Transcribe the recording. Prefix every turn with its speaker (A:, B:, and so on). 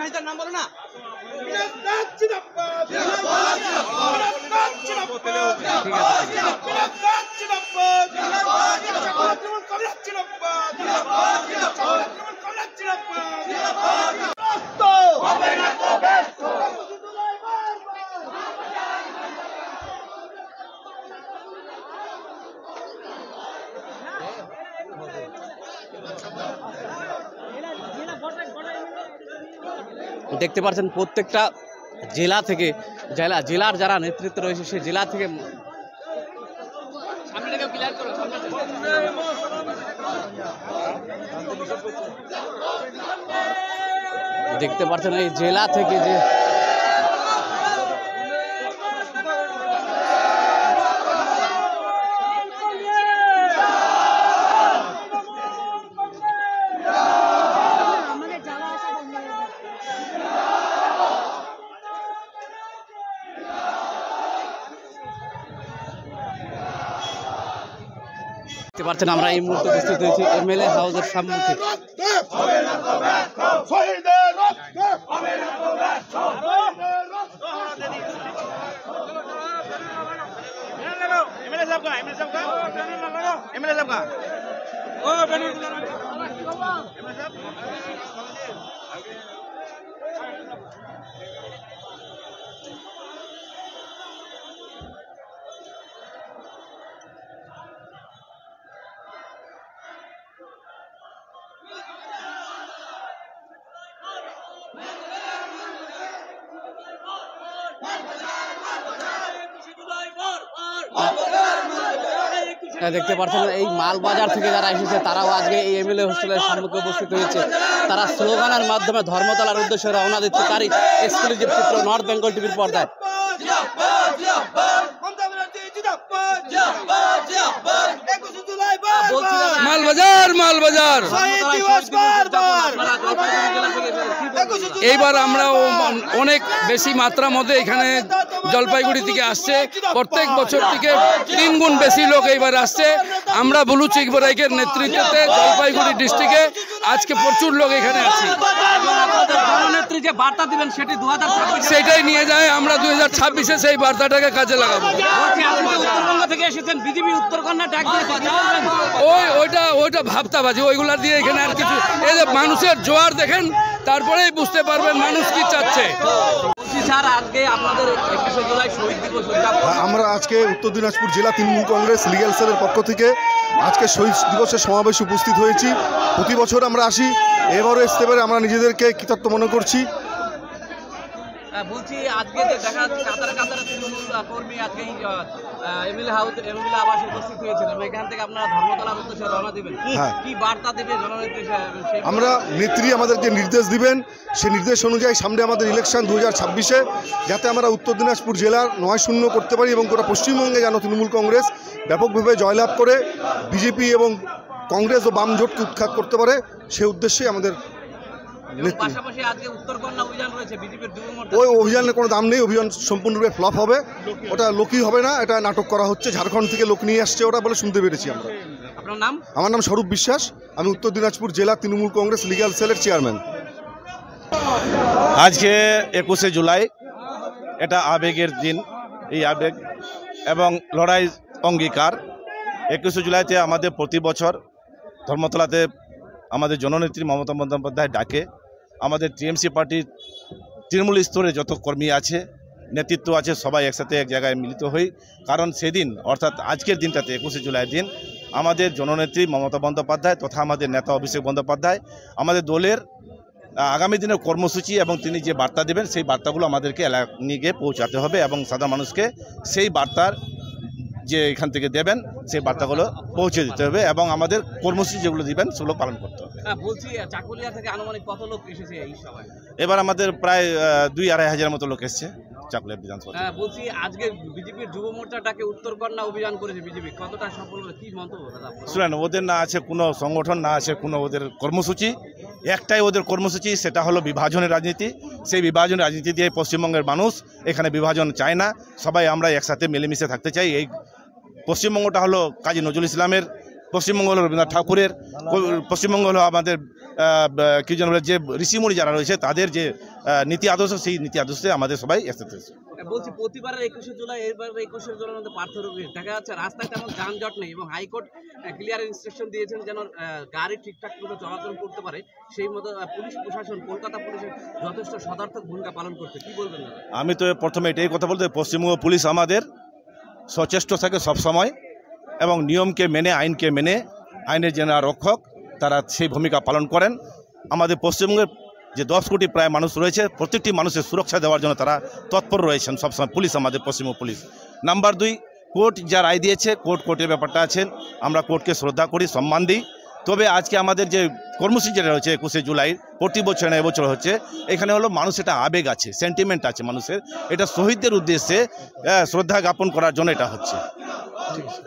A: হাসিদার নাম বলো না। দেখতে পাচ্ছেন প্রত্যেকটা জেলা থেকে জেলার যারা নেতৃত্ব রয়েছে সেই জেলা থেকে দেখতে পাচ্ছেন এই জেলা থেকে যে দেখতে পাচ্ছেন আমরা এই মুহূর্তে উপস্থিত হয়েছি এমএলএ হাউসের সম্মুখে। দেখতে পাচ্ছেন এই মালবাজার থেকে যারা এসেছে তারাও আজকে এই এমএলএ হোস্টেলের সম্মুখে উপস্থিত হয়েছে। তারা স্লোগানের মাধ্যমে ধর্মতলার উদ্দেশ্যে রওনা দিচ্ছে। তারই এক্সক্লুসিভ চিত্র নর্থ বেঙ্গল টিভির পর্দায়।
B: মালবাজার মালবাজার এইবার আমরা অনেক বেশি মাত্রার মধ্যে এখানে জলপাইগুড়ি থেকে আসছে। প্রত্যেক বছর থেকে 3 গুণ বেশি লোক এইবার আসছে। আমরা বুলু চিকবরাইকের নেতৃত্বে জলপাইগুড়ি ডিস্ট্রিক্টে আজকে প্রচুর লোক এখানে আছি।
A: যে বার্তা দিবেন সেটি 2026
B: সেটাই নিয়ে যায়। আমরা 2026-এ সেই বার্তাটাকে কাজে লাগাবো।
A: উত্তরবঙ্গ থেকে এসেছেন, বিজেপি উত্তরকন্যা ডাক দিয়েছে,
B: ওইটা ভাবতাবাজি, ওইগুলা দিয়ে এখানে আর কিছু। এই যে মানুষের জোয়ার দেখেন, তারপরেই বুঝতে পারবেন মানুষ কি চাচ্ছে।
A: স্যার আজকে আপনাদের 21শে জুলাই শহীদ দিবস
C: আমরা আজকে উত্তর দিনাজপুর জেলা তৃণমূল কংগ্রেস লিগ্যাল সেলের পক্ষ থেকে আজকে শহীদ দিবসের সমাবেশে উপস্থিত হয়েছি। প্রতি বছর আমরা আসি, এবারও আসতে পারে আমরা নিজেদেরকে কৃতার্থ মনে করছি।
A: বলছি আজকে যে দেখা যাচ্ছে কাতার তৃণমূল কর্মী আজকে এমএলএ আবাসে উপস্থিত হয়েছেন, এখান থেকে আপনারা ধর্মতলার উদ্দেশ্যে রওনা দিবেন, কি বার্তা দেবে জননেত্রী?
C: আমরা নেত্রী আমাদেরকে নির্দেশ দিবেন, সেই নির্দেশ অনুযায়ী সামনে আমাদের ইলেকশন 2026-এ যাতে আমরা উত্তর দিনাজপুর জেলার 9-0 করতে পারি এবং গোটা পশ্চিমবঙ্গে যেন তৃণমূল কংগ্রেস ব্যাপকভাবে জয়লাভ করে বিজেপি এবং কংগ্রেস ও বাম জোটকে উৎখাত করতে পারে, সেই উদ্দেশ্যে আমাদের ওই অভিযানের কোনো দাম নেই। অভিযান সম্পূর্ণরূপে ফ্লপ হবে, ওটা লোকই হবে না, এটা নাটক করা হচ্ছে। ঝাড়খণ্ড থেকে লোক নিয়ে আসছে ওটা বলে শুনতে পেরেছি আমরা।
A: আপনার নাম?
C: আমার নাম স্বরূপ বিশ্বাস, আমি উত্তর দিনাজপুর জেলা তৃণমূল কংগ্রেস লিগ্যাল সেলের চেয়ারম্যান।
D: আজকে 21শে জুলাই, এটা আবেগের দিন। এই আবেগ এবং লড়াই অঙ্গীকার। 21শে জুলাইতে আমাদের প্রতি বছর ধর্মতলাতে আমাদের জননেত্রী মমতা বন্দ্যোপাধ্যায় ডাকে আমাদের টিএমসি পার্টির তৃণমূল স্তরে যত কর্মী আছে, নেতৃত্ব আছে, সবাই একসাথে এক জায়গায় মিলিত হই। কারণ সেদিন অর্থাৎ আজকের দিনটাতে 21শে জুলাই দিন আমাদের জননেত্রী মমতা বন্দ্যোপাধ্যায় তথা আমাদের নেতা অভিষেক বন্দ্যোপাধ্যায় আমাদের দলের আগামী দিনের কর্মসূচি এবং তিনি যে বার্তা দেবেন সেই বার্তাগুলো আমাদেরকে নিয়ে গিয়ে পৌঁছাতে হবে এবং সাধারণ মানুষকে সেই বার্তার যে এখান থেকে দেবেন সেই বার্তাগুলো পৌঁছে দিতে হবে এবং আমাদের কর্মসূচি যেগুলো দিবেন সেগুলো পালন করতে হবে।
A: বলছি চাকুলিয়া থেকে আনুমানিক কত লোক এসেছে এই সভায়?
D: এবার আমাদের প্রায় 2-2.5 হাজার মতো লোক এসছে চাকুলিয়া বিধানসভা।
A: বলছি আজকে বিজেপির যুব মোর্চাটাকে উত্তরকন্যা অভিযান করেছে বিজেপি, কতটা সফল হবে, কি মন্তব্য?
D: শুনেন, ওদের না আছে কোনো সংগঠন, না আছে কোনো ওদের কর্মসূচি। একটাই ওদের কর্মসূচি, সেটা হলো বিভাজনের রাজনীতি। সেই বিভাজনের রাজনীতি দিয়ে পশ্চিমবঙ্গের মানুষ এখানে বিভাজন চায় না, সবাই আমরা একসাথে মিলেমিশে থাকতে চাই। এই পশ্চিমবঙ্গটা হলো কাজী নজরুল ইসলামের, পশ্চিমবঙ্গ হলো রবীন্দ্রনাথ ঠাকুরের, পশ্চিমবঙ্গ হলো আমাদের কি যেন বলে যে ঋষিমণি যারা রয়েছে তাদের যে নীতি আদর্শ, সেই নীতি আদর্শে আমাদের সবাই এসেছে।
A: বলছি প্রতিবারের 21শে জুলাই এবার 21শে জুলাইয়ের মধ্যে পার্থক্য দেখা যাচ্ছে রাস্তায় তেমন যানজট নেই এবং হাইকোর্ট ক্লিয়ার ইনস্ট্রাকশন দিয়েছেন যেন গাড়ি ঠিকঠাক মতো চলাচল করতে পারে, সেই মতো পুলিশ প্রশাসন, কলকাতা পুলিশের যথেষ্ট সদর্থক ভূমিকা পালন করছে। কি বলবেন?
D: আমি তো প্রথমে এটাই কথা বলতে, পশ্চিমবঙ্গ পুলিশ আমাদের সচেষ্ট থাকে সবসময় এবং নিয়মকে মেনে, আইনকে মেনে, আইনের যারা রক্ষক তারা সেই ভূমিকা পালন করেন। আমাদের পশ্চিমবঙ্গের যে 10 কোটি প্রায় মানুষ রয়েছে, প্রত্যেকটি মানুষের সুরক্ষা দেওয়ার জন্য তারা তৎপর রয়েছেন সবসময় পুলিশ, আমাদের পশ্চিমবঙ্গ পুলিশ। নাম্বার 2, কোর্ট যা রায় দিয়েছে, কোর্টের ব্যাপারটা আছেন, আমরা কোর্টকে শ্রদ্ধা করি, সম্মান দিই। তবে আজকে আমাদের যে কর্মসূচি যেটা রয়েছে 21শে জুলাই, প্রতি বছর না এবছর হচ্ছে, এখানে হলো মানুষ একটা আবেগ আছে, সেন্টিমেন্ট আছে মানুষের, এটা শহীদদের উদ্দেশ্যে শ্রদ্ধা জ্ঞাপন করার জন্য এটা হচ্ছে।
C: ঠিক আছে।